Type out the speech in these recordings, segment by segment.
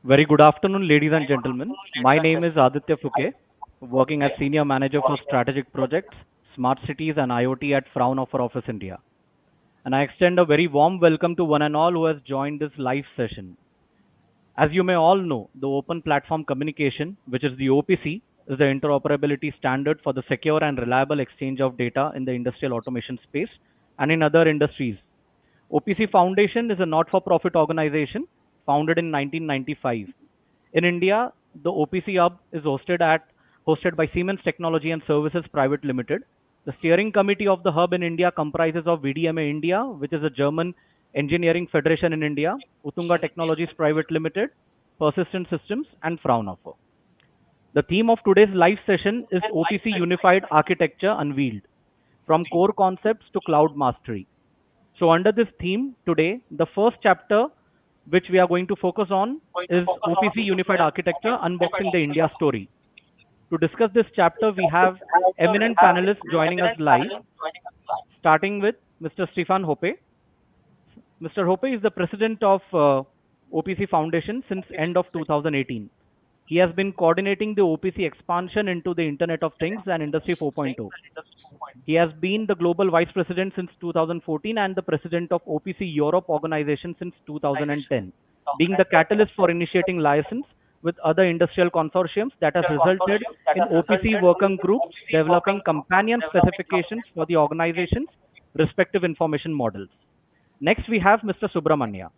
Very good afternoon, ladies and gentlemen. My name is Aditya Fuke, working as Senior Manager for Strategic Projects, Smart Cities and IoT at Fraunhofer Office India. And I extend a very warm welcome to one and all who has joined this live session. As you may all know, the Open Platform Communication, which is the OPC, is the interoperability standard for the secure and reliable exchange of data in the industrial automation space and in other industries. OPC Foundation is a not-for-profit organization founded in 1995. In India, the OPC Hub is hosted by Siemens Technology and Services Private Limited. The steering committee of the hub in India comprises of VDMA India, which is a German engineering federation in India, Utthunga Technologies Private Limited, Persistent Systems, and Fraunhofer. The theme of today's live session is OPC Unified Architecture Unveiled, from core concepts to cloud mastery. So, under this theme, today, the first chapter which we are going to focus on is OPC Unified Architecture Unboxing the India Story. To discuss this chapter, we have eminent panelists joining us live, starting with Mr. Stefan Hoppe. Mr. Hoppe is the president of OPC Foundation since end of 2018. He has been coordinating the OPC expansion into the Internet of Things and Industry 4.0. He has been the global vice president since 2014 and the president of OPC Europe organization since 2010, being the catalyst for initiating license with other industrial consortiums that has resulted in OPC working groups developing companion specifications for the organization's respective information models. Next, we have Mr. Subramanya.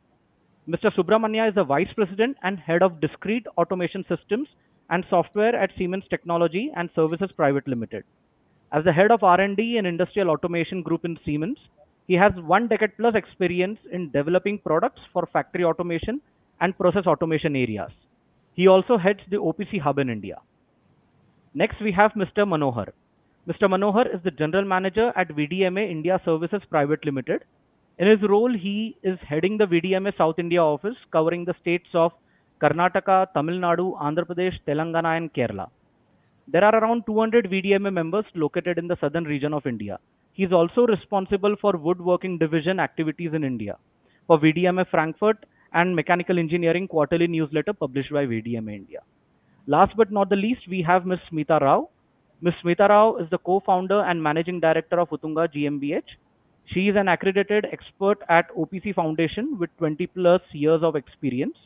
Mr. Subramanya is the Vice President and Head of Discrete Automation Systems and Software at Siemens Technology and Services Private Limited. As the Head of R&D and Industrial Automation Group in Siemens, he has 1 decade plus experience in developing products for factory automation and process automation areas. He also heads the OPC Hub in India. Next, we have Mr. Manohar. Mr. Manohar is the General Manager at VDMA India Services Private Limited. In his role, he is heading the VDMA South India office covering the states of Karnataka, Tamil Nadu, Andhra Pradesh, Telangana, and Kerala. There are around 200 VDMA members located in the southern region of India. He is also responsible for woodworking division activities in India, for VDMA Frankfurt and Mechanical Engineering quarterly newsletter published by VDMA India. Last but not the least, we have Ms. Smitha Rao. Ms. Smitha Rao is the co-founder and managing director of Utthunga GmbH. She is an accredited expert at OPC Foundation with 20 plus years of experience.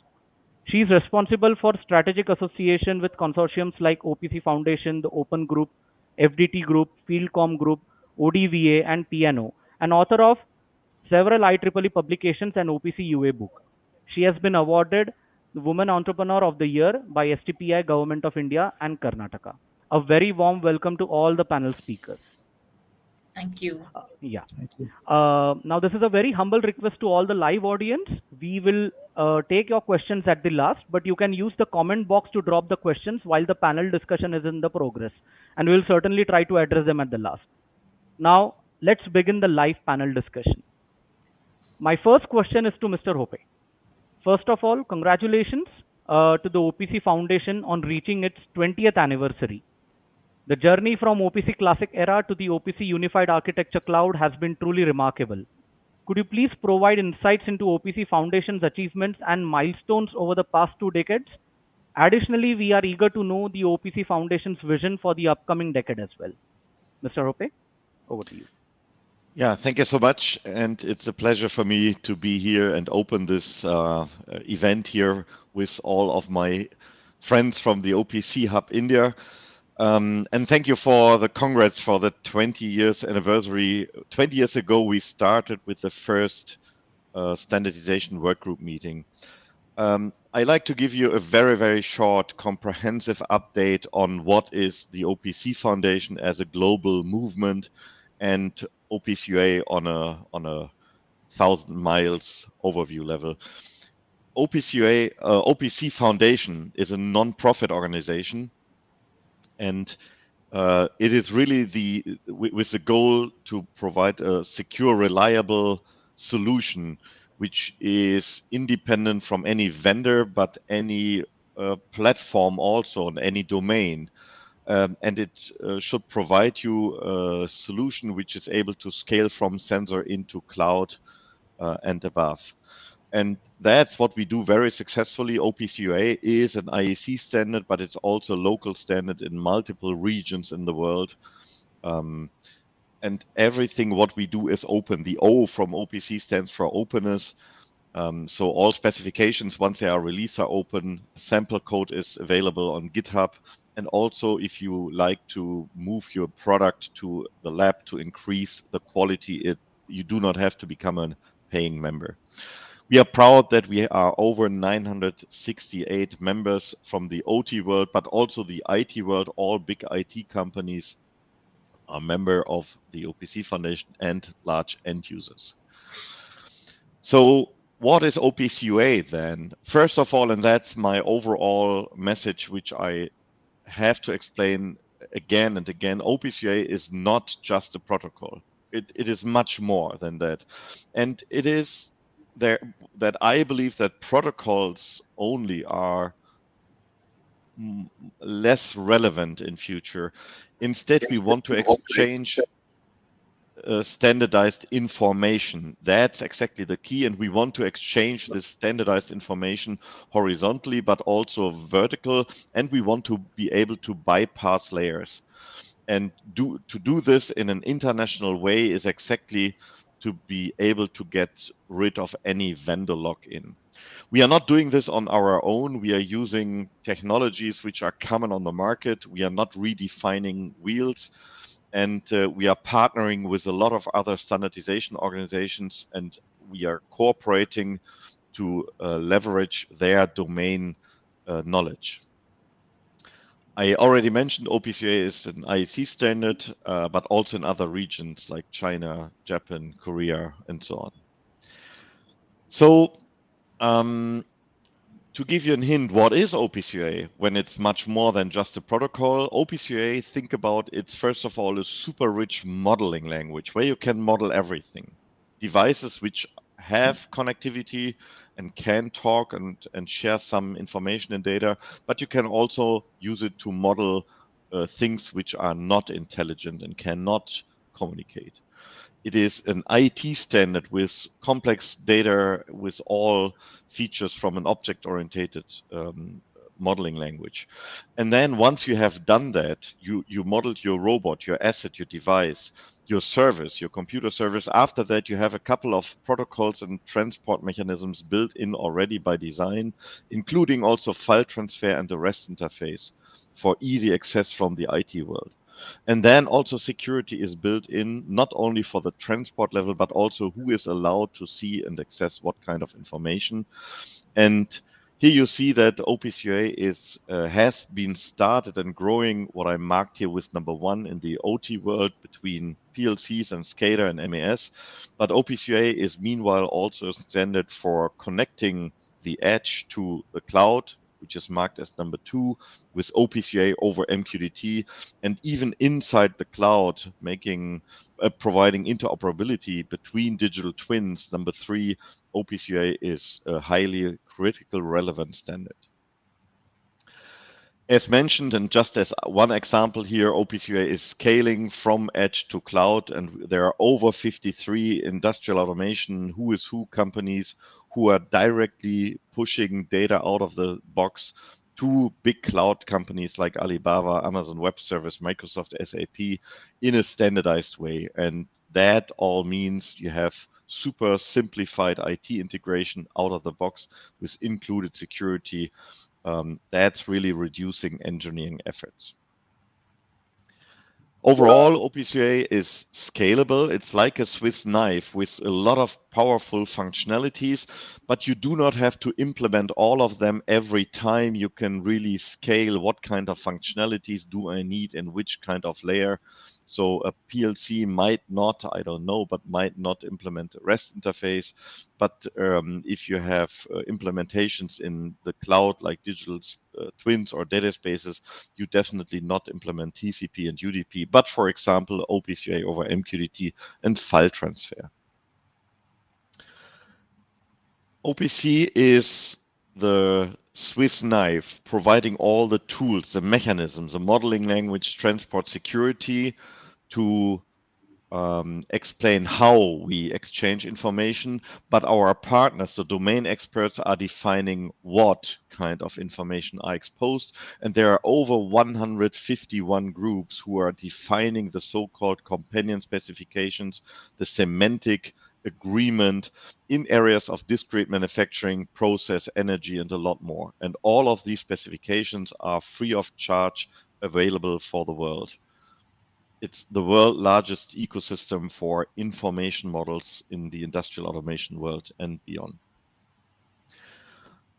She is responsible for strategic association with consortiums like OPC Foundation, the Open Group, FDT Group, Fieldcom Group, ODVA, and TNO, and author of several IEEE publications and OPC UA book. She has been awarded the Women Entrepreneur of the Year by STPI, Government of India, and Karnataka. A very warm welcome to all the panel speakers. Thank you. Yeah. Now, this is a very humble request to all the live audience. We will take your questions at the last, but you can use the comment box to drop the questions while the panel discussion is in the progress, and we'll certainly try to address them at the last. Now, let's begin the live panel discussion. My first question is to Mr. Hoppe. First of all, congratulations to the OPC Foundation on reaching its 20th anniversary. The journey from OPC Classic era to the OPC Unified Architecture Cloud has been truly remarkable. Could you please provide insights into OPC Foundation's achievements and milestones over the past 2 decades? Additionally, we are eager to know the OPC Foundation's vision for the upcoming decade as well. Mr. Hoppe, over to you. Yeah, thank you so much. And it's a pleasure for me to be here and open this event here with all of my friends from the OPC Hub India. And thank you for the congrats for the 20 years anniversary. 20 years ago, we started with the first standardization workgroup meeting. I'd like to give you a very, very short, comprehensive update on what is the OPC Foundation as a global movement and OPC UA on a 1,000 miles overview level. OPC UA, OPC Foundation is a non-profit organization, and it is really with the goal to provide a secure, reliable solution which is independent from any vendor, but any platform also in any domain. And it should provide you a solution which is able to scale from sensor into cloud and above. And that's what we do very successfully. OPC UA is an IEC standard, but it's also a local standard in multiple regions in the world. And everything what we do is open. The O from OPC stands for openness. So all specifications, once they are released, are open. Sample code is available on GitHub. And also, if you like to move your product to the lab to increase the quality, you do not have to become a paying member. We are proud that we are over 968 members from the OT world, but also the IT world. All big IT companies are member of the OPC Foundation and large end users. So what is OPC UA then? First of all, and that's my overall message, which I have to explain again and again, OPC UA is not just a protocol. It is much more than that. And it is there that I believe that protocols only are less relevant in future. Instead, we want to exchange standardized information. That's exactly the key, and we want to exchange this standardized information horizontally, but also vertical, and we want to be able to bypass layers. And to do this in an international way is exactly to be able to get rid of any vendor lock-in. We are not doing this on our own. We are using technologies which are common on the market. We are not redefining wheels. And we are partnering with a lot of other standardization organizations, and we are cooperating to leverage their domain knowledge. I already mentioned OPC UA is an IEC standard, but also in other regions like China, Japan, Korea, and so on. So to give you a hint, what is OPC UA when it's much more than just a protocol? OPC UA, think about it's first of all a super rich modeling language where you can model everything. Devices which have connectivity and can talk and share some information and data, but you can also use it to model things which are not intelligent and cannot communicate. It is an IT standard with complex data, with all features from an object-oriented modeling language. And then once you have done that, you modeled your robot, your asset, your device, your service, your computer service. After that, you have a couple of protocols and transport mechanisms built in already by design, including also file transfer and the REST interface for easy access from the IT world. And then also security is built in, not only for the transport level, but also who is allowed to see and access what kind of information. And here you see that OPC UA has been started and growing, what I marked here with number 1 in the OT world between PLCs and SCADA and MES. But OPC UA is meanwhile also a standard for connecting the edge to the cloud, which is marked as number 2, with OPC UA over MQTT, and even inside the cloud, providing interoperability between digital twins. Number 3, OPC UA is a highly critical relevant standard. As mentioned, and just as one example here, OPC UA is scaling from edge to cloud, and there are over 53 industrial automation who is who companies who are directly pushing data out of the box to big cloud companies like Alibaba, Amazon Web Service, Microsoft, SAP in a standardized way. And that all means you have super simplified IT integration out of the box with included security. That's really reducing engineering efforts. Overall, OPC UA is scalable. It's like a Swiss knife with a lot of powerful functionalities, but you do not have to implement all of them every time. You can really scale what kind of functionalities do I need in which kind of layer. So a PLC might not, I don't know, but might not implement a REST interface. But if you have implementations in the cloud like digital twins or data spaces, you definitely not implement TCP and UDP, but for example, OPC UA over MQTT and file transfer. OPC is the Swiss knife providing all the tools, the mechanisms, the modeling language, transport security to explain how we exchange information, but our partners, the domain experts, are defining what kind of information are exposed. And there are over 151 groups who are defining the so-called companion specifications, the semantic agreement in areas of discrete manufacturing, process, energy, and a lot more. And all of these specifications are free of charge, available for the world. It's the world's largest ecosystem for information models in the industrial automation world and beyond.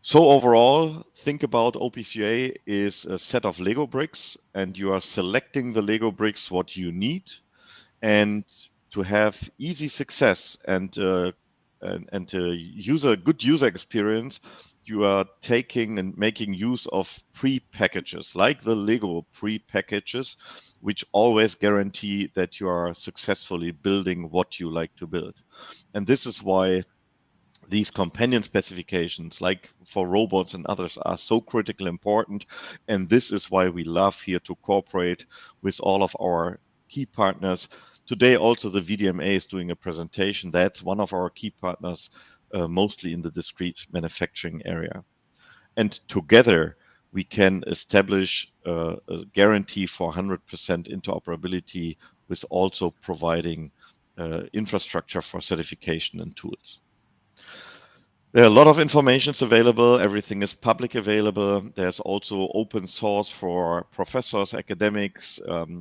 So overall, think about OPCUA is a set of Lego bricks, and you are selecting the Lego bricks what you need, and to have easy success and good user experience, you are taking and making use of pre-packages, like the Lego pre-packages, which always guarantee that you are successfully building what you like to build. And this is why these companion specifications, like for robots and others, are so critically important. And this is why we love here to cooperate with all of our key partners. Today, also the VDMA is doing a presentation. That's one of our key partners, mostly in the discrete manufacturing area. And together, we can establish a guarantee for 100% interoperability, with also providing infrastructure for certification and tools. There are a lot of information available. Everything is public available. There's also open source for professors, academics,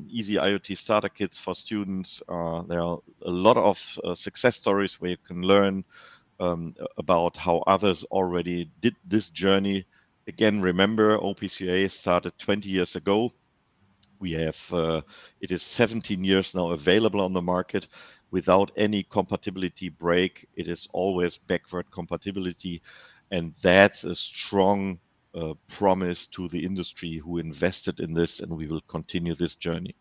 easy IoT starter kits for students. There are a lot of success stories where you can learn about how others already did this journey. Again, remember, OPCUA started 20 years ago. We have, it is 17 years now available on the market without any compatibility break. It is always backward compatibility, and that's a strong promise to the industry who invested in this, and we will continue this journey.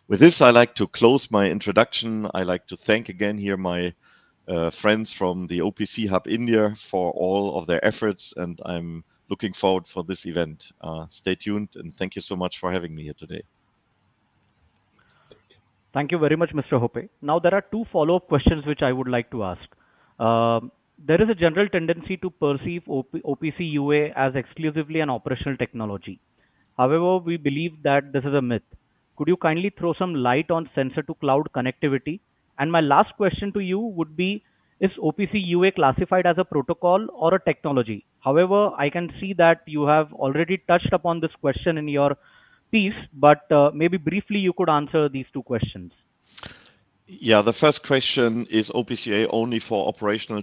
With this, I like to close my introduction. I like to thank again here my friends from the OPC Hub India for all of their efforts, and I'm looking forward for this event. Stay tuned, and thank you so much for having me here today. Thank you very much, Mr. Hoppe. Now, there are two follow-up questions which I would like to ask. There is a general tendency to perceive OPC UA as exclusively an operational technology. However, we believe that this is a myth. Could you kindly throw some light on sensor to cloud connectivity? And my last question to you would be, is OPC UA classified as a protocol or a technology? However, I can see that you have already touched upon this question in your piece, but maybe briefly you could answer these two questions. Yeah, the first question, is OPCUA only for operational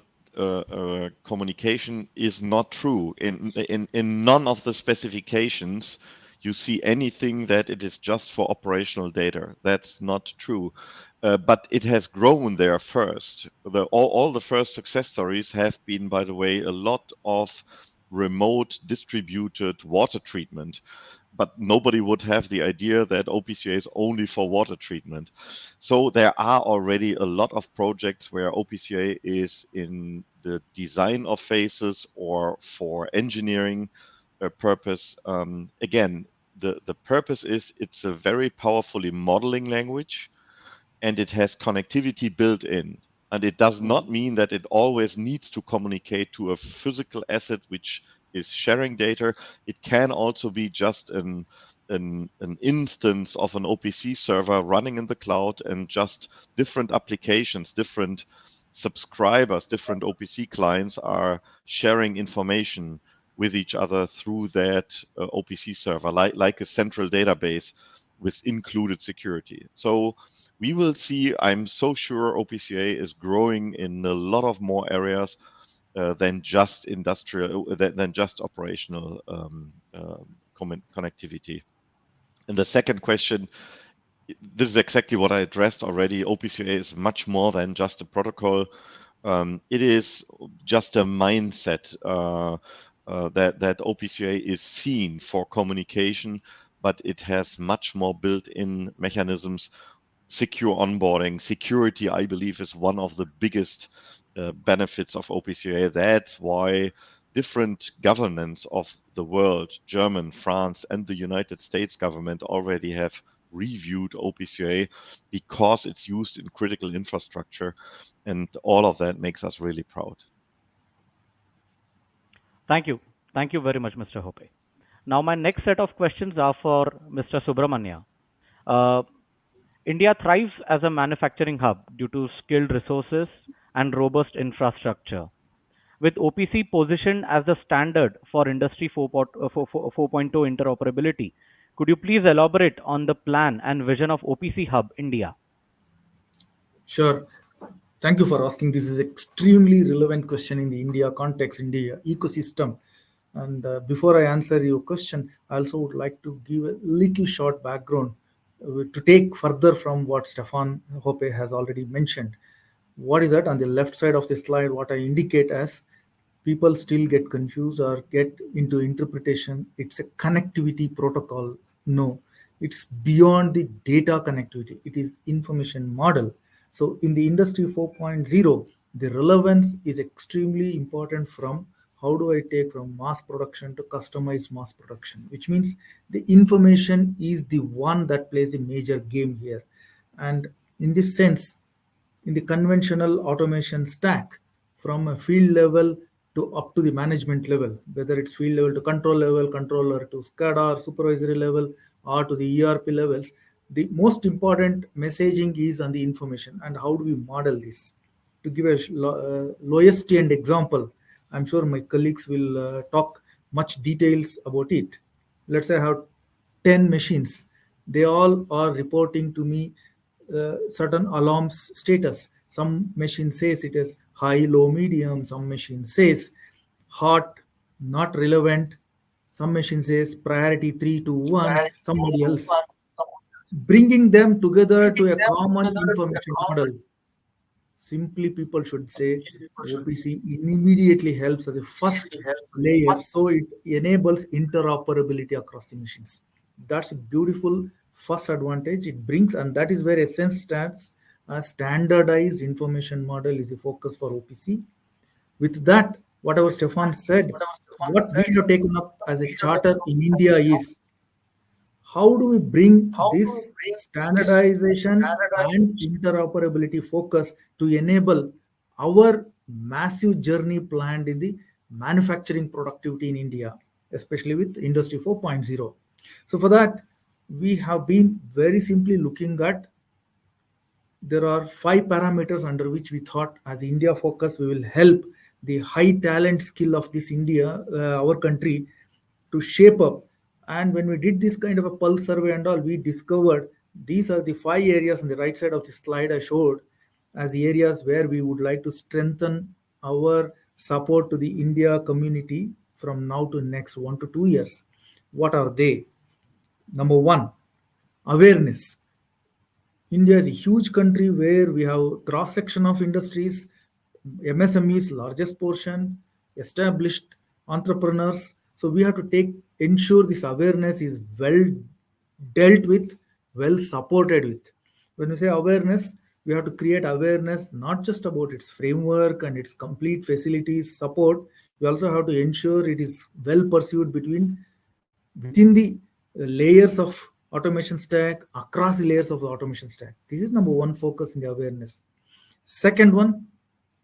communication, is not true. In none of the specifications you see anything that it is just for operational data. That's not true. But it has grown there first. All the first success stories have been, by the way, a lot of remote distributed water treatment. But nobody would have the idea that OPCUA is only for water treatment. So there are already a lot of projects where OPCUA is in the design of phases or for engineering purpose. Again, the purpose is it's a very powerfully modeling language, and it has connectivity built in. And it does not mean that it always needs to communicate to a physical asset which is sharing data. It can also be just an instance of an OPC server running in the cloud, and just different applications, different subscribers, different OPC clients are sharing information with each other through that OPC server, like a central database with included security. So we will see, I'm so sure OPCUA is growing in a lot of more areas than just industrial, than just operational connectivity. And the second question, this is exactly what I addressed already. OPCUA is much more than just a protocol. It is just a mindset that OPCUA is seen for communication, but it has much more built-in mechanisms. Secure onboarding, security, I believe, is one of the biggest benefits of OPCUA. That's why different governments of the world, German, France, and the United States government already have reviewed OPC UA because it's used in critical infrastructure, and all of that makes us really proud. Thank you. Thank you very much, Mr. Hoppe. Now, my next set of questions are for Mr. Subramanya. Uh, India thrives as a manufacturing hub due to skilled resources and robust infrastructure. With OPC positioned as the standard for Industry 4.0 interoperability, could you please elaborate on the plan and vision of OPC Hub India? Sure. Thank you for asking. This is extremely relevant question in the India context, India ecosystem. And before I answer your question, I also would like to give a little short background to take further from what Stefan Hoppe has already mentioned. What is that on the left side of the slide? What I indicate as people still get confused or get into interpretation. It's a connectivity protocol. No, it's beyond the data connectivity. It is information model. So in the industry 4.0, the relevance is extremely important from how do I take from mass production to customized mass production, which means the information is the one that plays a major game here. And in this sense, in the conventional automation stack, from a field level to up to the management level, whether it's field level to control level, controller to SCADA or supervisory level, or to the ERP levels, the most important messaging is on the information. And how do we model this? To give a lowest end example, I'm sure my colleagues will talk much details about it. Let's say I have 10 machines. They all are reporting to me certain alarms status. Some machine says it is high, low, medium. Some machine says hot, not relevant. Some machine says priority 3 to 1. Somebody else. Bringing them together to a common information model. Simply, people should say OPC immediately helps as a first layer, so it enables interoperability across the machines. That's a beautiful first advantage it brings, and that is where Essence stands. A standardized information model is a focus for OPC. With that, whatever Stefan said, what we have taken up as a charter in India is how do we bring this standardization and interoperability focus to enable our massive journey planned in the manufacturing productivity in India, especially with Industry 4.0. So for that, we have been very simply looking at there are 5 parameters under which we thought as India focus, we will help the high talent skill of this India, our country, to shape up. And when we did this kind of a pulse survey and all, we discovered these are the 5 areas on the right side of the slide I showed as the areas where we would like to strengthen our support to the India community from now to next 1 to 2 years. What are they? Number one, awareness. India is a huge country where we have cross section of industries, MSMEs, largest portion, established entrepreneurs. So we have to ensure this awareness is well dealt with, well supported with. When we say awareness, we have to create awareness not just about its framework and its complete facilities support. We also have to ensure it is well pursued within the layers of automation stack, across the layers of the automation stack. This is number one focus in the awareness. Second one,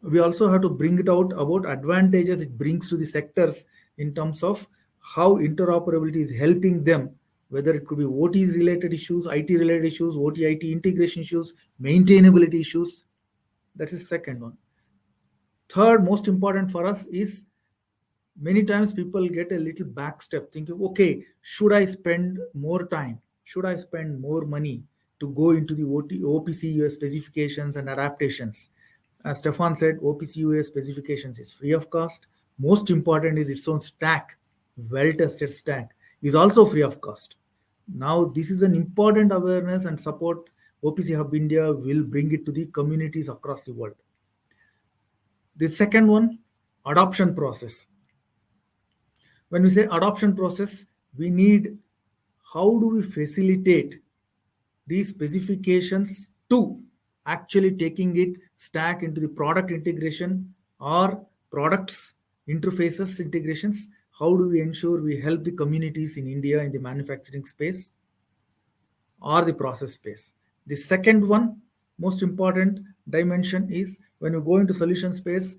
we also have to bring it out about advantages it brings to the sectors in terms of how interoperability is helping them, whether it could be OT related issues, IT related issues, OT IT integration issues, maintainability issues. That's the second one. Third, most important for us is many times people get a little backstep thinking, okay, should I spend more time? Should I spend more money to go into the OPC UA specifications and adaptations? As Stefan said, OPC UA specifications is free of cost. Most important is its own stack, well-tested stack, is also free of cost. Now, this is an important awareness and support OPC Hub India will bring it to the communities across the world. The second one, adoption process. When we say adoption process, we need how do we facilitate these specifications to actually taking it stack into the product integration or products interfaces integrations. How do we ensure we help the communities in India in the manufacturing space? or the process space. The second one, most important dimension is when you go into solution space,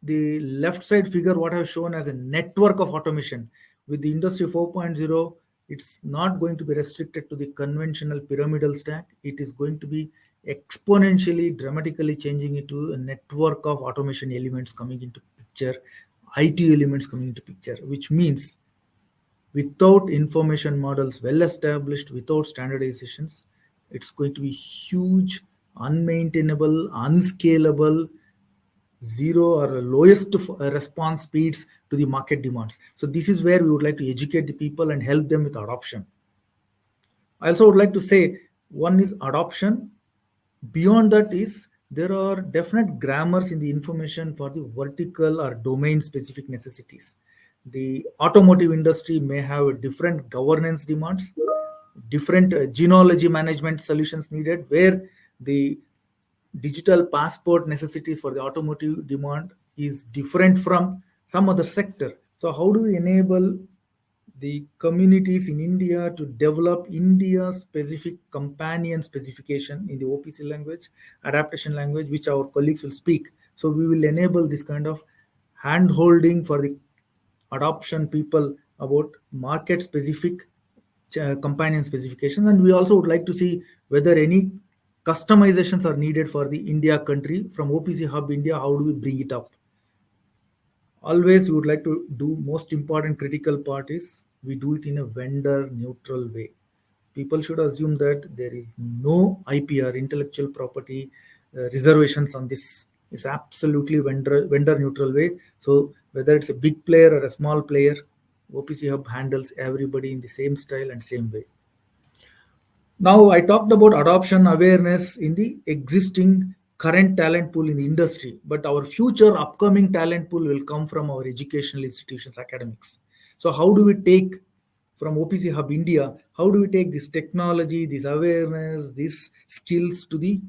the left side figure, what I've shown as a network of automation. With the industry 4.0, it's not going to be restricted to the conventional pyramidal stack. It is going to be exponentially, dramatically changing into a network of automation elements coming into picture, IT elements coming into picture, which means without information models well established, without standardizations, it's going to be huge, unmaintainable, unscalable, zero or lowest response speeds to the market demands. So this is where we would like to educate the people and help them with adoption. I also would like to say one is adoption. Beyond that is there are definite grammars in the information for the vertical or domain specific necessities. The automotive industry may have different governance demands, different genealogy management solutions needed, where the digital passport necessities for the automotive demand is different from some other sector. So how do we enable the communities in India to develop India specific companion specification in the OPC language, adaptation language, which our colleagues will speak. So we will enable this kind of hand holding for the adoption people about market specific companion specifications. And we also would like to see whether any customizations are needed for the India country from OPC Hub India. How do we bring it up? Always we would like to do most important critical part is we do it in a vendor neutral way. People should assume that there is no IPR, intellectual property reservations on this. It's absolutely vendor neutral way. So whether it's a big player or a small player, OPC Hub handles everybody in the same style and same way. Now I talked about adoption awareness in the existing current talent pool in the industry, but our future upcoming talent pool will come from our educational institutions, academics. So how do we take from OPC Hub India, how do we take this technology, this awareness, these skills to the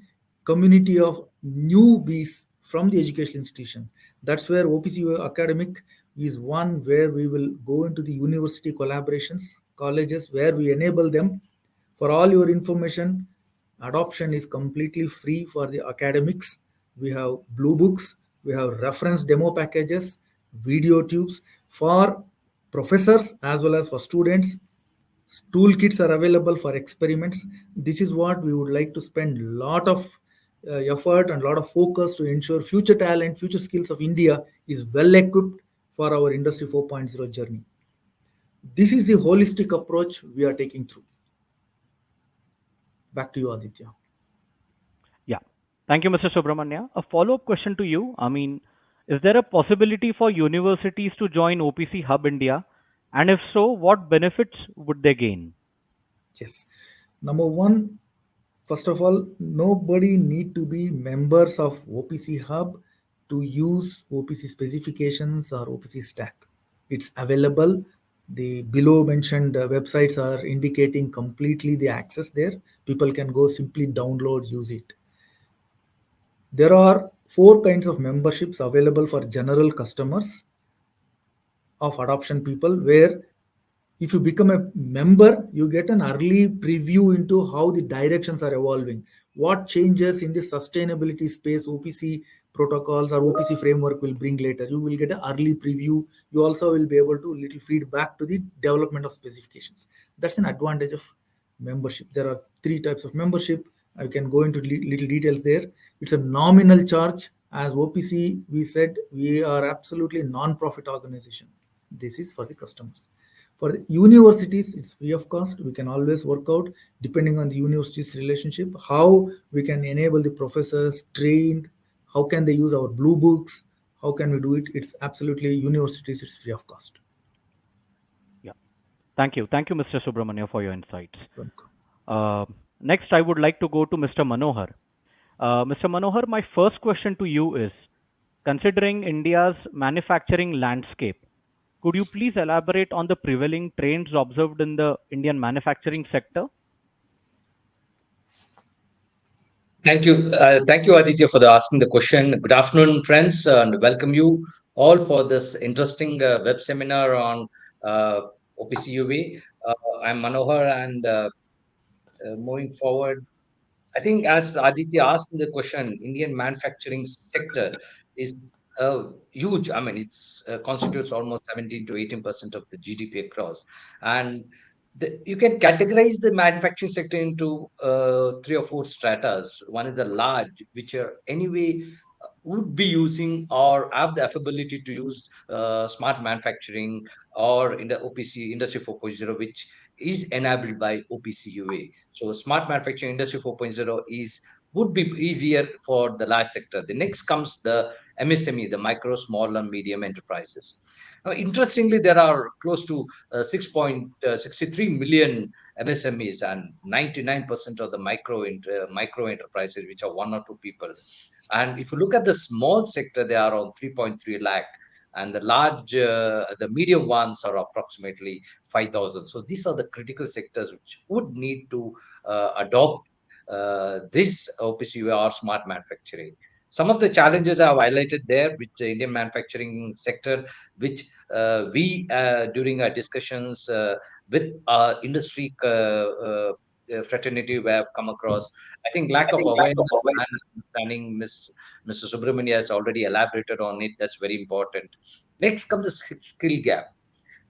community of newbies from the educational institution? That's where OPC UA Academic is one where we will go into the university collaborations, colleges, where we enable them. For all your information, adoption is completely free for the academics. We have blue books, we have reference demo packages, video tubes for professors as well as for students. Toolkits are available for experiments. This is what we would like to spend a lot of effort and a lot of focus to ensure future talent, future skills of India is well equipped for our Industry 4.0 journey. This is the holistic approach we are taking through. Back to you, Aditya. Yeah. Thank you, Mr. Subramanya. A follow-up question to you. Is there a possibility for universities to join OPC Hub India? And if so, what benefits would they gain? Yes. Number one, first of all, nobody need to be members of OPC Hub to use OPC specifications or OPC stack. It's available. The below mentioned websites are indicating completely the access there. People can go simply download, use it. There are 4 kinds of memberships available for general customers of adoption people, where if you become a member, you get an early preview into how the directions are evolving, what changes in the sustainability space OPC protocols or OPC framework will bring later. You will get an early preview. You also will be able to little feedback to the development of specifications. That's an advantage of membership. There are 3 types of membership. I can go into little details there. It's a nominal charge. As OPC, we said we are absolutely non-profit organization. This is for the customers. For the universities, it's free of cost. We can always work out, depending on the university's relationship, how we can enable the professors trained, how can they use our blue books, how can we do it. It's absolutely universities, it's free of cost. Yeah. Thank you. Thank you, Mr. Subramanya, for your insights. Welcome. Next, I would like to go to Mr. Manohar. Mr. Manohar, my first question to you is, considering India's manufacturing landscape, could you please elaborate on the prevailing trends observed in the Indian manufacturing sector? Thank you. Thank you, Aditya, for asking the question. Good afternoon, friends, and welcome you all for this interesting web seminar on OPC UA. I'm Manohar, and moving forward, I think as Aditya asked in the question, Indian manufacturing sector is huge. I mean, it's constitutes almost 17 to 18% of the GDP across, and you can categorize the manufacturing sector into three or four stratas. One is the large, which are anyway would be using or have the ability to use smart manufacturing or in the OPC Industry 4.0, which is enabled by OPC UA. So smart manufacturing industry 4.0 is would be easier for the large sector. The next comes the MSME, the micro, small, and medium enterprises. Now, interestingly, there are close to 6.63 million MSMEs and 99% of the micro enterprises, which are one or two people. And if you look at the small sector, they are around 3.3 lakh, and the medium ones are approximately 5,000. So these are the critical sectors which would need to adopt this OPC or smart manufacturing. Some of the challenges I have highlighted there with the Indian manufacturing sector, which we during our discussions with our industry fraternity we have come across. I think lack of awareness and understanding. Mr. Subramanya has already elaborated on it. That's very important. Next comes the skill gap.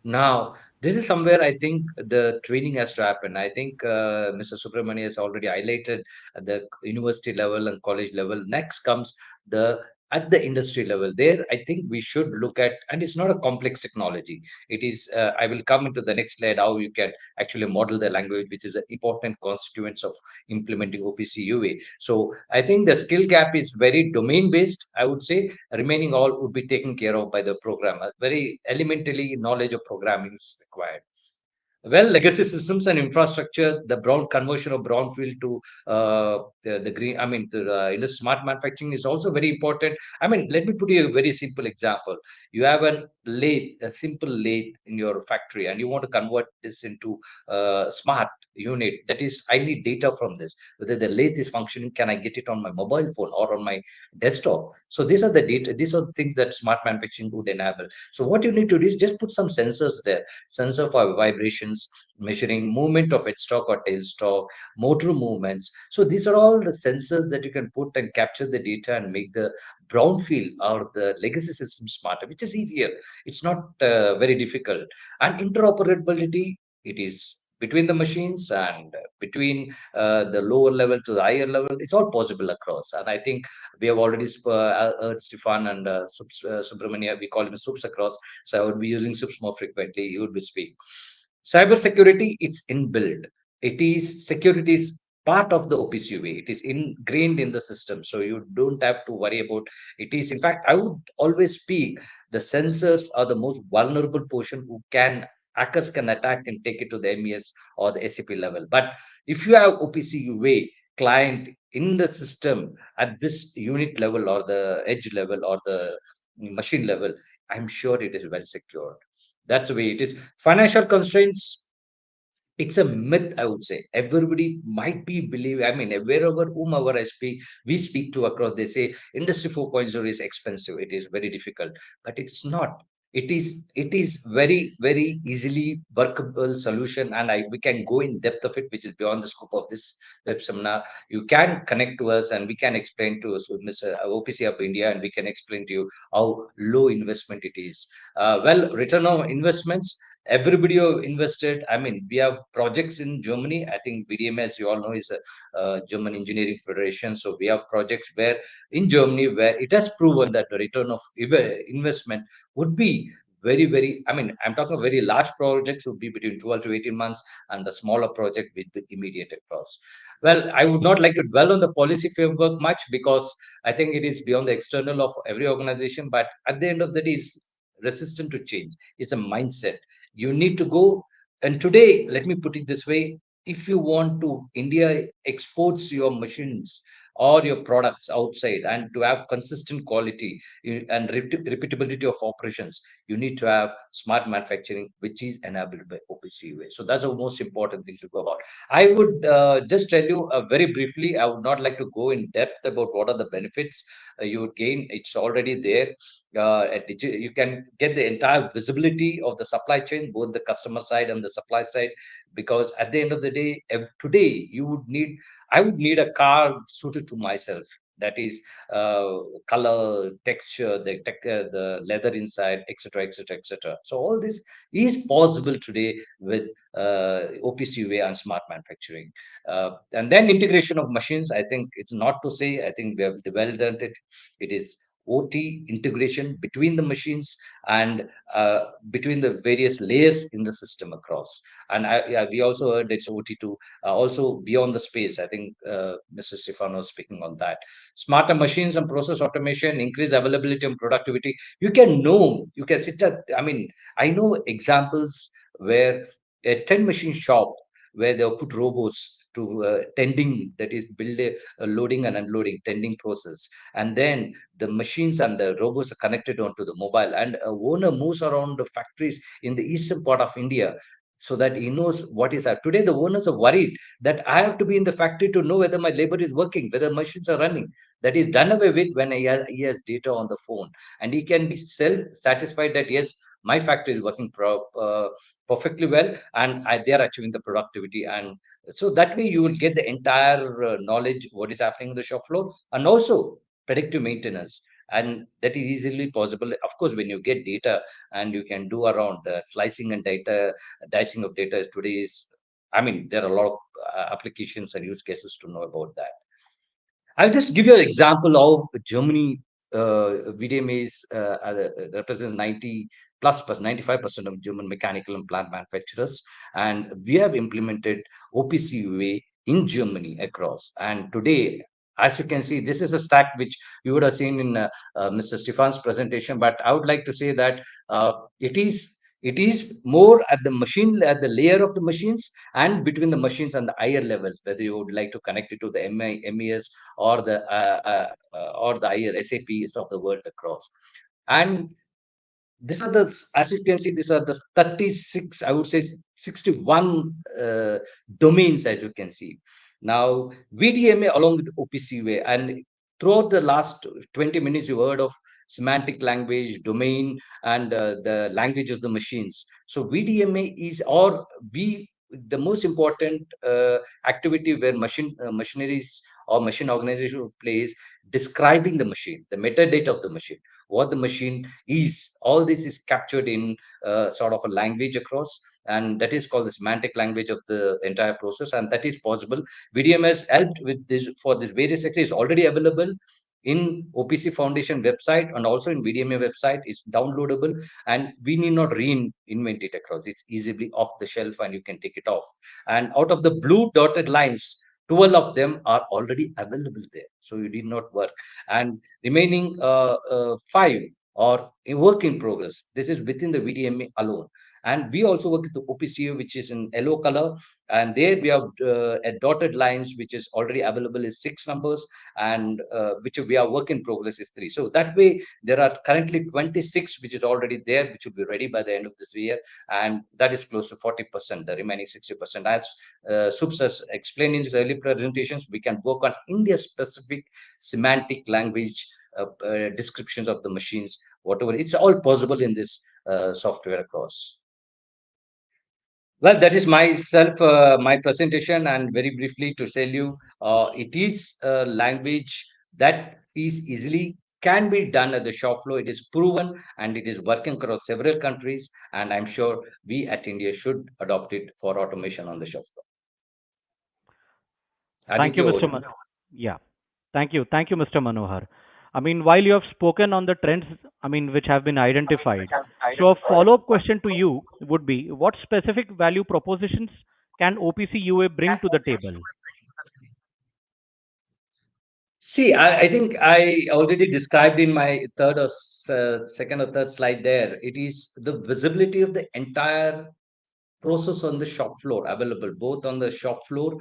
Now, this is somewhere I think the training has to happen. I think Mr. Subramania has already highlighted at the university level and college level. Next comes the at the industry level. There, I think we should look at, and it's not a complex technology. It is. I will come into the next slide how you can actually model the language, which is an important constituents of implementing OPC UA. So I think the skill gap is very domain based. I would say remaining all would be taken care of by the programmer. Very elementally knowledge of programming is required. Well, legacy systems and infrastructure, the brown conversion of brownfield to the green, I mean, in the smart manufacturing is also very important. I mean, let me put you a very simple example. You have a simple lathe in your factory, and you want to convert this into smart unit. That is, I need data from this. Whether the lathe is functioning, can I get it on my mobile phone or on my desktop? So these are the data. These are the things that smart manufacturing would enable. So what you need to do is just put some sensors there, sensor for vibrations, measuring movement of headstock or tailstock, motor movements. So these are all the sensors that you can put and capture the data and make the brownfield or the legacy system smarter, which is easier. It's not very difficult. And interoperability, it is between the machines and between the lower level to the higher level. It's all possible across. And I think we have already heard Stefan and Subramania, we call him Subs across. So I would be using Subs more frequently. He would be speak. Cyber security, it's inbuilt. It is security is part of the OPC UA. It is ingrained in the system. So you don't have to worry about it. Is in fact, I would always speak. The sensors are the most vulnerable portion who can hackers can attack and take it to the MES or the SAP level. But if you have OPC UA client in the system at this unit level or the edge level or the machine level, I'm sure it is well secured. That's the way it is. Financial constraints, it's a myth, I would say. Everybody might be believe. I mean, wherever whomever we speak to across, they say Industry 4.0 is expensive. It is very difficult, but it's not. It is very easily workable solution, and we can go in depth of it, which is beyond the scope of this web seminar. You can connect to us, and we can explain to us, Mr. OPC of India, and we can explain to you how low investment it is. Well, return on investments, everybody who invested. I mean, we have projects in Germany. I think VDMA, as you all know, is a German engineering federation. So we have projects where in Germany where it has proven that the return of investment would be very. I mean, I'm talking very large projects would be between 12 to 18 months, and the smaller project with the immediate across. Well, I would not like to dwell on the policy framework much because I think it is beyond the external of every organization. But at the end of the day, it's resistant to change. It's a mindset. You need to go. And today, let me put it this way: if you want to, India exports your machines or your products outside, and to have consistent quality and repeatability of operations, you need to have smart manufacturing, which is enabled by OPC UA. So that's the most important thing to go about. I would just tell you very briefly. I would not like to go in depth about what are the benefits you would gain. It's already there. You can get the entire visibility of the supply chain, both the customer side and the supply side, because at the end of the day, today I would need a car suited to myself. That is color, texture, the leather inside, etc., etc., etc. So all this is possible today with OPC UA and smart manufacturing. And then integration of machines. I think it's not to say. I think we have developed it. It is OT integration between the machines and between the various layers in the system across. And we also heard it's OT2, also beyond the space. I think Mr. Stefan was speaking on that. Smarter machines and process automation, increase availability and productivity. You can sit at, I know examples where a 10 machine shop where they'll put robots to tending, that is build a loading and unloading tending process, and then the machines and the robots are connected onto the mobile, and a owner moves around the factories in the eastern part of India so that he knows what is that. Today the owners are worried that I have to be in the factory to know whether my labor is working, whether machines are running. That is done away with when he has data on the phone, and he can be self-satisfied that yes, my factory is working perfectly well, and they are achieving the productivity. And so that way you will get the entire knowledge what is happening in the shop floor, and also predictive maintenance. And that is easily possible, of course, when you get data, and you can do around slicing and dicing of data today is, there are a lot of applications and use cases to know about that. I'll just give you an example of Germany. VDMA represents 90 plus 95% of German mechanical and plant manufacturers, and we have implemented OPC UA in Germany across. And today, as you can see, this is a stack which you would have seen in Mr. Stefan's presentation. But I would like to say that it is more at the machine, at the layer of the machines, and between the machines and the higher levels, whether you would like to connect it to the MES or the higher SAPs of the world across. And these are the, as you can see, these are the 36, I would say 61 domains, as you can see. Now, VDMA along with OPC UA, and throughout the last 20 minutes, you heard of semantic language, domain, and the language of the machines. So VDMA is, the most important activity where machineries or machine organization plays describing the machine, the metadata of the machine, what the machine is. All this is captured in sort of a language across, and that is called the semantic language of the entire process, and that is possible. VDM has helped with this for this various sector, is already available in OPC Foundation website, and also in VDMA website. It's downloadable, and we need not reinvent it across. It's easily off the shelf, and you can take it off. And out of the blue dotted lines, 12 of them are already available there, so you did not work. And remaining 5 are a work in progress. This is within the VDMA alone. And we also work with the OPCU, which is in yellow color, and there we have a dotted lines, which is already available is 6 numbers, and which we are work in progress is 3. So that way there are currently 26 which is already there, which will be ready by the end of this year, and that is close to 40%. The remaining 60%, as Subs has explained in his early presentations, we can work on India specific semantic language descriptions of the machines, whatever. It's all possible in this software across. Well, that is my presentation, and very briefly to tell you, it is a language that is easily can be done at the shop floor. It is proven, and it is working across several countries, and I'm sure we at India should adopt it for automation on the shop floor. Thank you, Aditya, Mr. Yeah. Thank you, Mr. Manohar. While you have spoken on the trends, which have been identified, so a follow-up question to you would be, what specific value propositions can OPC UA bring to the table? See, I think I already described in my second or third slide there. It is the visibility of the entire process on the shop floor available, both on the shop floor.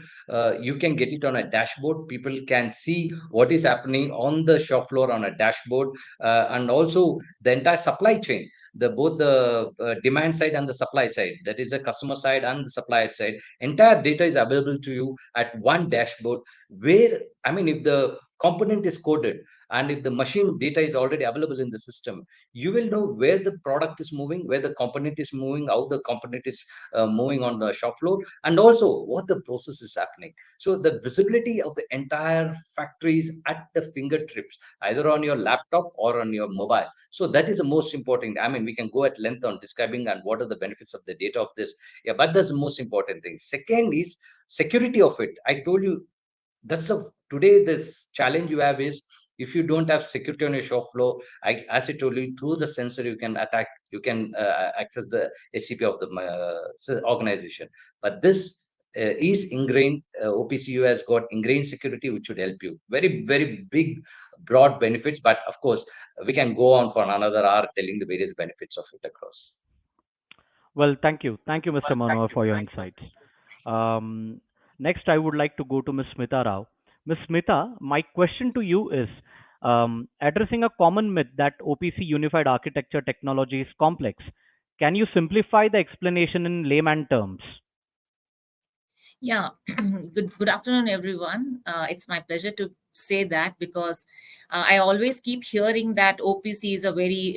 You can get it on a dashboard. People can see what is happening on the shop floor on a dashboard, and also the entire supply chain, both the demand side and the supply side, that is the customer side and the supplier side. Entire data is available to you at one dashboard, where, I mean, if the component is coded and if the machine data is already available in the system, you will know where the product is moving, where the component is moving, how the component is moving on the shop floor, and also what the process is happening. So the visibility of the entire factory is at the fingertips, either on your laptop or on your mobile. So that is the most important. I mean, we can go at length on describing and what are the benefits of the data of this. Yeah, but that's the most important thing. Second is security of it. I told you, that's a today this challenge you have is, if you don't have security on your shop floor, as I told you, through the sensor you can access the SCP of the organization. But this is ingrained. OPC UA has got ingrained security, which should help you. Very, very big, broad benefits. But of course, we can go on for another hour telling the various benefits of it across. Well, thank you. Thank you, Mr. Manohar, for your insights. Next, I would like to go to Ms. Smitha Rao. Ms. Smitha, my question to you is, addressing a common myth that OPC unified architecture technology is complex. Can you simplify the explanation in layman terms? Yeah, good afternoon, everyone. It's my pleasure to say that, because I always keep hearing that OPC is a very,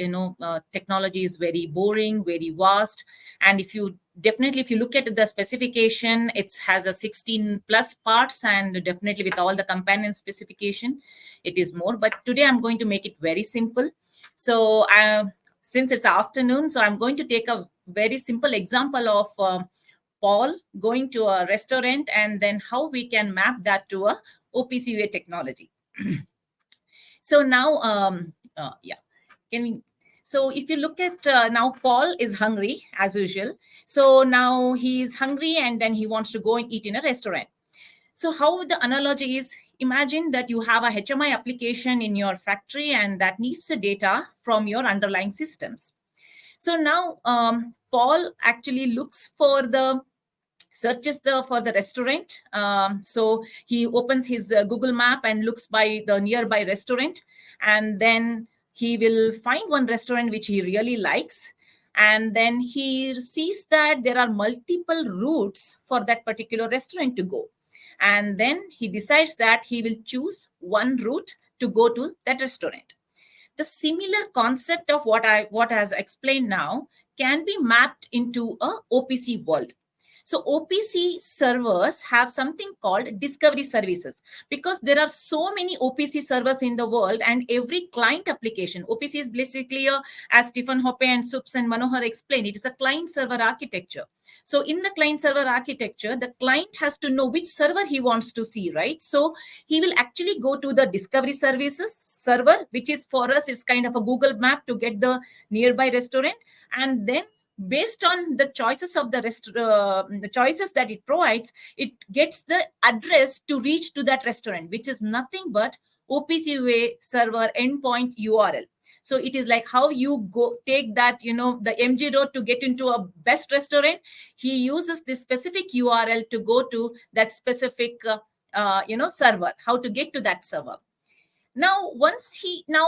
technology is very boring, very vast. And if you look at the specification, it has a 16 plus parts, and definitely with all the companion specification, it is more. But today I'm going to make it very simple. So since it's afternoon, so I'm going to take a very simple example of Paul going to a restaurant, and then how we can map that to a OPC UA technology. So now, so if you look at now, Paul is hungry as usual. So now he's hungry, and then he wants to go and eat in a restaurant. So how the analogy is, imagine that you have a HMI application in your factory, and that needs the data from your underlying systems. So now Paul actually searches for the restaurant. So he opens his Google map and looks by the nearby restaurant, and then he will find one restaurant which he really likes, and then he sees that there are multiple routes for that particular restaurant to go, and then he decides that he will choose one route to go to that restaurant. The similar concept of what has explained now can be mapped into a OPC world. So OPC servers have something called discovery services, because there are so many OPC servers in the world, and every client application, OPC is basically, as Stefan, Hoppe, and Subs and Manohar explained, it is a client server architecture. So in the client server architecture, the client has to know which server he wants to see, right? So he will actually go to the discovery services server, which is for us, it's kind of a Google map to get the nearby restaurant. And then based on the choices of the choices that it provides, it gets the address to reach to that restaurant, which is nothing but OPC UA server endpoint URL. So it is like how you go take that, the MG road to get into a best restaurant. He uses this specific URL to go to that specific, server, how to get to that server. Now,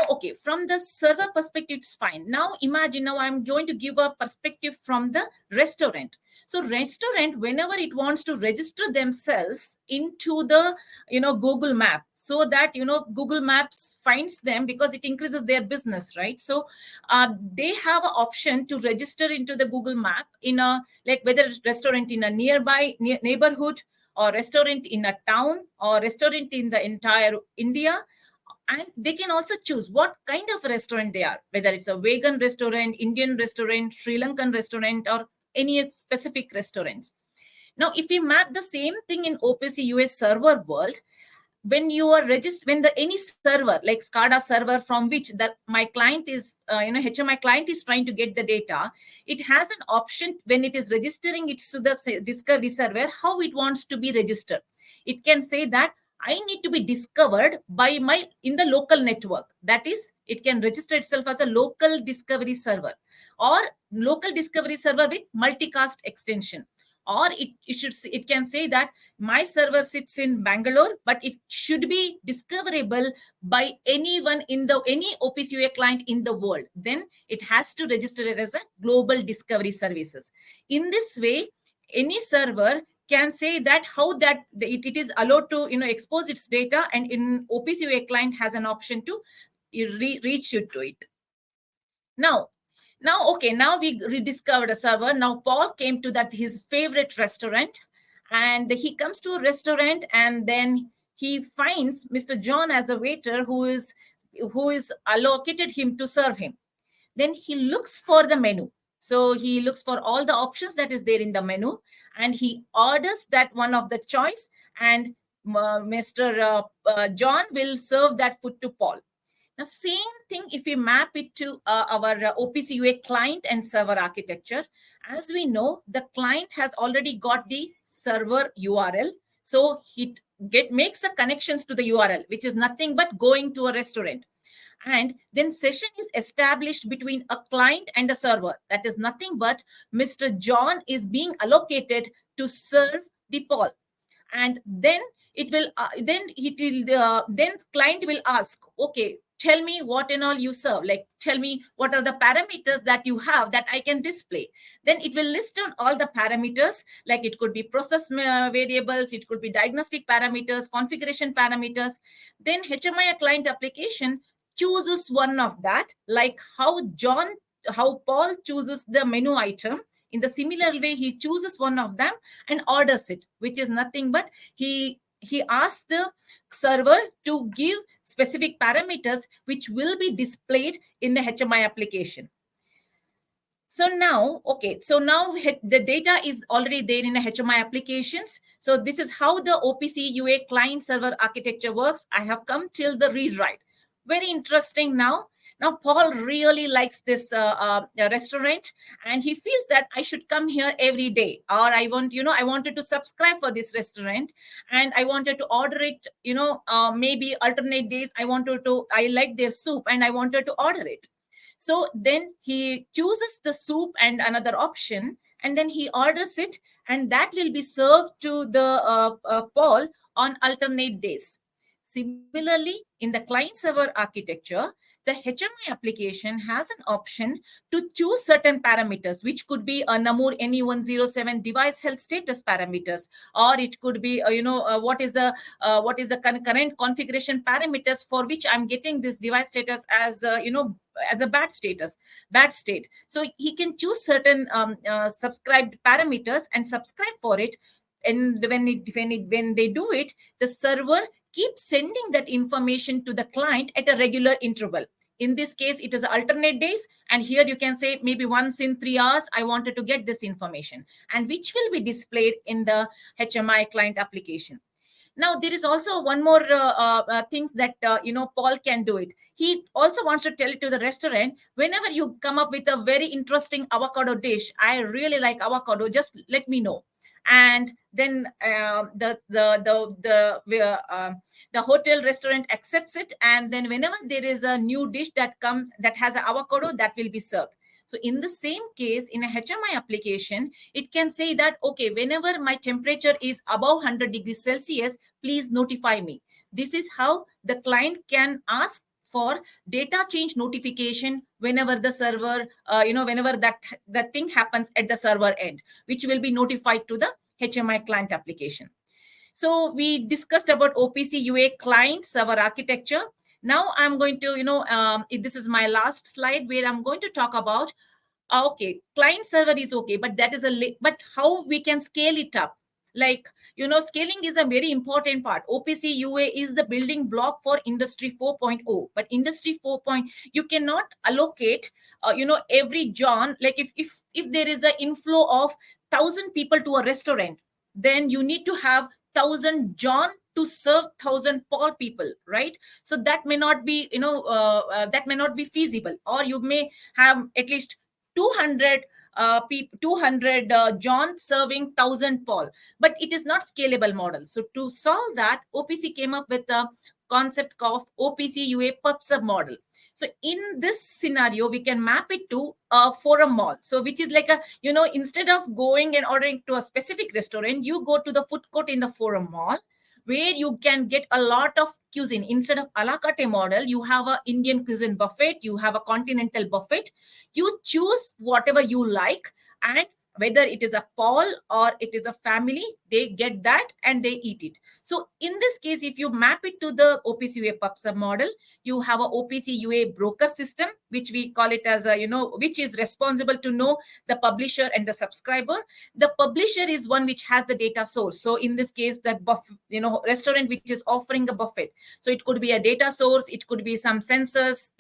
okay, from the server perspective, it's fine. Now, imagine, now I'm going to give a perspective from the restaurant. So restaurant, whenever it wants to register themselves into the, Google map, so that, Google Maps finds them, because it increases their business, right? So they have an option to register into the Google map in a, like whether it's restaurant in a nearby neighborhood, or restaurant in a town, or restaurant in the entire India. And they can also choose what kind of restaurant they are, whether it's a vegan restaurant, Indian restaurant, Sri Lankan restaurant, or any specific restaurants. Now, if we map the same thing in OPC UA server world, when you are any server like SCADA server from which my client is, HMI client is trying to get the data, it has an option when it is registering it to the discovery server, how it wants to be registered. It can say that I need to be discovered by in the local network. That is, it can register itself as a local discovery server or local discovery server with multicast extension. Or it can say that my server sits in Bangalore, but it should be discoverable by anyone in any OPC UA client in the world. Then it has to register it as a global discovery services. In this way, any server can say that how that it is allowed to expose its data, and in OPC UA client has an option to reach it to it. Now we rediscovered a server. Now Paul came to that his favorite restaurant, and he comes to a restaurant, and then he finds Mr. John as a waiter who is allocated him to serve him. Then he looks for the menu. So he looks for all the options that is there in the menu, and he orders that one of the choice, and Mr. John will serve that food to Paul. Now, same thing if we map it to our OPC UA client and server architecture. As we know, the client has already got the server URL. So it makes a connections to the URL, which is nothing but going to a restaurant. And then session is established between a client and a server. That is nothing but Mr. John is being allocated to serve the Paul. And then then client will ask, okay, tell me what and all you serve. Like, tell me what are the parameters that you have that I can display. Then it will list down all the parameters, like it could be process variables, it could be diagnostic parameters, configuration parameters. Then HMI client application chooses one of that, like how Paul chooses the menu item. In the similar way, he chooses one of them and orders it, which is nothing but he asks the server to give specific parameters which will be displayed in the HMI application. So now the data is already there in the HMI applications. So this is how the OPC UA client server architecture works. I have come till the read write. Very interesting now. Now, Paul really likes this restaurant, and he feels that I should come here every day. Or I wanted to subscribe for this restaurant, and I wanted to order it, maybe alternate days. I like their soup, and I wanted to order it. So then he chooses the soup and another option, and then he orders it, and that will be served to the Paul on alternate days. Similarly, in the client-server architecture, the HMI application has an option to choose certain parameters, which could be a Namur NE107 device health status parameters, or it could be, what is the current configuration parameters for which I'm getting this device status as, as a bad state. So he can choose certain subscribed parameters and subscribe for it. And when they do it, the server keeps sending that information to the client at a regular interval. In this case, it is alternate days. And here you can say maybe once in 3 hours, I wanted to get this information, and which will be displayed in the HMI client application. Now, there is also one more things that, Paul can do it. He also wants to tell it to the restaurant, whenever you come up with a very interesting avocado dish, I really like avocado, just let me know. And then the hotel restaurant accepts it, and then whenever there is a new dish that has an avocado, that will be served. So in the same case, in a HMI application, it can say that, okay, whenever my temperature is above 100 degrees Celsius, please notify me. This is how the client can ask for data change notification whenever the server, whenever that thing happens at the server end, which will be notified to the HMI client application. So we discussed about OPC UA client server architecture. Now I'm going to, this is my last slide where I'm going to talk about, okay, client server is okay, but but how we can scale it up. Like, scaling is a very important part. OPC UA is the building block for Industry 4.0. But Industry 4.0, you cannot allocate, every John. Like if there is an inflow of 1,000 people to a restaurant, then you need to have 1,000 John to serve 1,000 Paul people, right? So that may not be, that may not be feasible. Or you may have at least 200 200 John serving 1000 Paul, but it is not scalable model. So to solve that, OPC came up with a concept of OPC UA PubSub model. So in this scenario, we can map it to a forum mall. So which is like a, instead of going and ordering to a specific restaurant, you go to the food court in the forum mall, where you can get a lot of cuisine. Instead of a la carte model, you have a Indian cuisine buffet, you have a continental buffet. You choose whatever you like, and whether it is a Paul or it is a family, they get that and they eat it. So in this case, if you map it to the OPC UA PubSub model, you have a OPC UA broker system, which we call it as a, which is responsible to know the publisher and the subscriber. The publisher is one which has the data source. So in this case, that restaurant which is offering a buffet. So it could be a data source, it could be some sensors,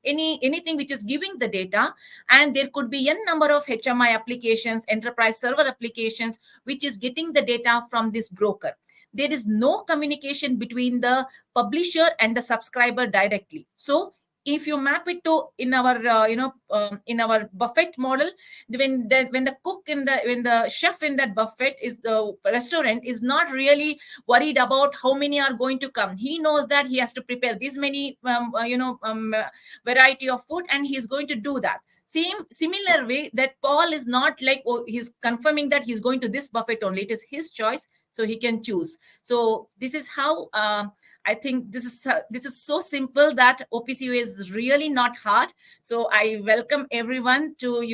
anything which is giving the data, and there could be n number of HMI applications, enterprise server applications, which is getting the data from this broker. There is no communication between the publisher and the subscriber directly. So if you map it to in our in our buffet model, when the cook when the chef in that buffet is the restaurant is not really worried about how many are going to come. He knows that he has to prepare this many variety of food, and he's going to do that. Similar way, that Paul is not like, oh, he's confirming that he's going to this buffet only. It is his choice, so he can choose. So this is how I think this is so simple that OPC is really not hard. So I welcome everyone to,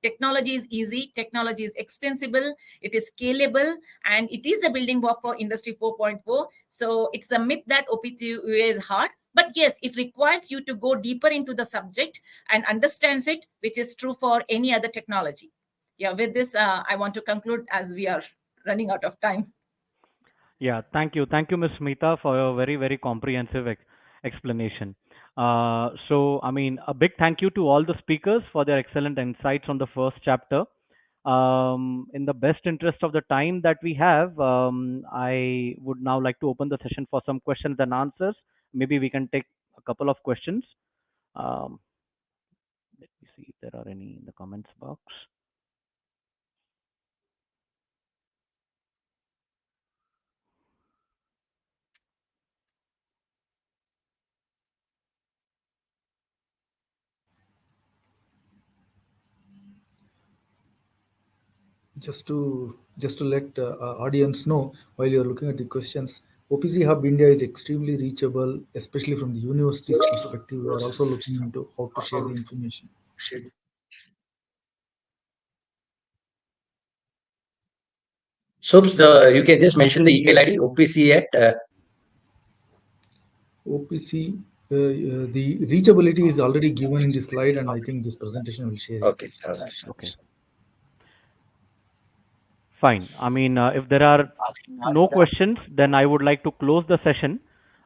technology is easy, technology is extensible, it is scalable, and it is a building block for Industry 4.0. So it's a myth that OPC is hard. But yes, it requires you to go deeper into the subject and understands it, which is true for any other technology. Yeah, with this, I want to conclude as we are running out of time. Yeah, thank you. Thank you, Ms. Smitha, for your very, very comprehensive explanation. I mean, a big thank you to all the speakers for their excellent insights on the first chapter. In the best interest of the time that we have, I would now like to open the session for some questions and answers. Maybe we can take a couple of questions. Um, let me see if there are any in the comments box. Just to let audience know, while you're looking at the questions, OPC Hub India is extremely reachable, especially from the university's perspective. We are also looking into how to share the information. So you can just mention the email ID, OPC at OPC, the reachability is already given in the slide, and I think this presentation will share it. Okay. Okay. Fine. I mean, if there are no questions, then I would like to close the session.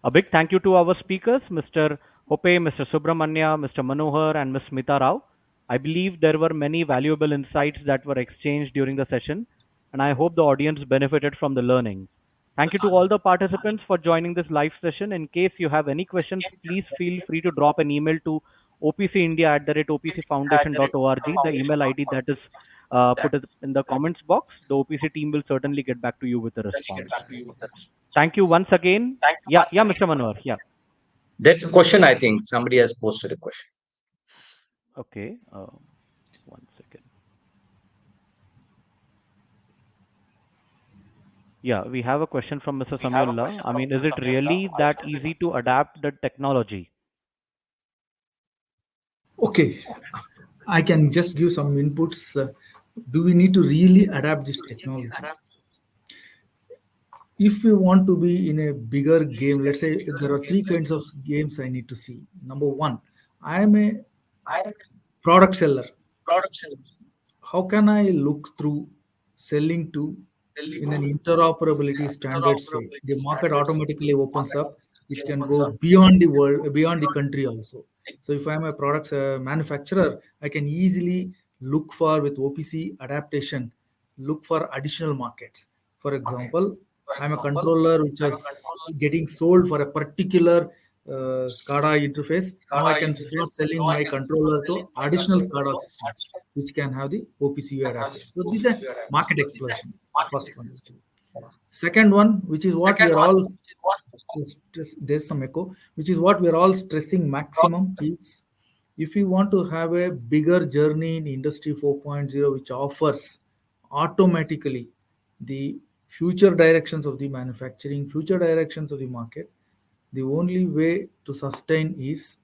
A big thank you to our speakers, Mr. Hoppe, Mr. Subramanya, Mr. Manohar, and Ms. Smitha Rao. I believe there were many valuable insights that were exchanged during the session, and I hope the audience benefited from the learning. Thank you to all the participants for joining this live session. In case you have any questions, please feel free to drop an email to opcindia@opcfoundation.org, the email ID that is put it in the comments box. The OPC team will certainly get back to you with a response. Thank you once again. Yeah, Mr. Manohar. Yeah. There's a question, I think. Somebody has posted a question. Okay. 1 second. Yeah, we have a question from Mr. Samuellah. I mean, is it really that easy to adapt the technology? Okay, I can just give some inputs. Do we need to really adapt this technology? If we want to be in a bigger game, let's say there are three kinds of games I need to see. Number one, I am a product seller. How can I look through selling to in an interoperability standards way? The market automatically opens up. It can go beyond the world, beyond the country also. So if I'm a product manufacturer, I can easily look for, with OPC adaptation, look for additional markets. For example, I'm a controller which is getting sold for a particular SCADA interface. Now I can start selling my controller to additional SCADA systems, which can have the OPC UA adaptation. So this is a market explosion. First one. Second one, which is what we are all, there's some echo, which is what we are all stressing maximum, is if you want to have a bigger journey in Industry 4.0, which offers automatically the future directions of the manufacturing, future directions of the market, the only way to sustain is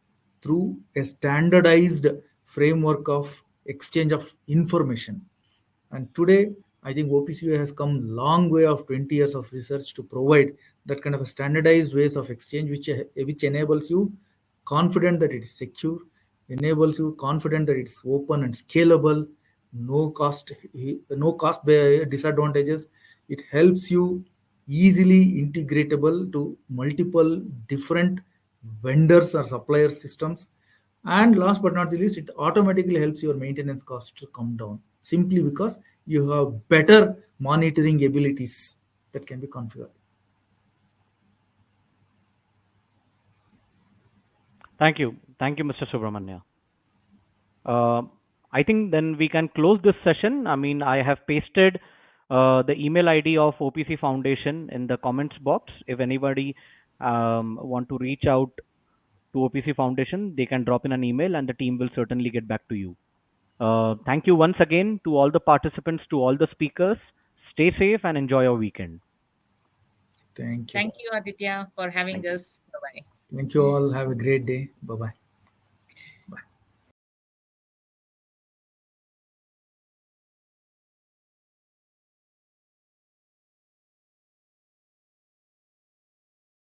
through a standardized framework of exchange of information. And today, I think OPC UA has come long way of 20 years of research to provide that kind of a standardized ways of exchange, which enables you confident that it is secure, enables you confident that it's open and scalable, no cost disadvantages. It helps you easily integratable to multiple different vendors or supplier systems. And last but not the least, it automatically helps your maintenance costs to come down simply because you have better monitoring abilities that can be configured. Thank you, Mr. Subramanya. I think then we can close this session. I mean, I have pasted the email ID of OPC Foundation in the comments box. If anybody want to reach out to OPC Foundation, they can drop in an email and the team will certainly get back to you. Thank you once again to all the participants, to all the speakers. Stay safe and enjoy your weekend. Thank you. Thank you, Aditya, for having us. Bye-bye. Thank you all. Have a great day. Bye-bye.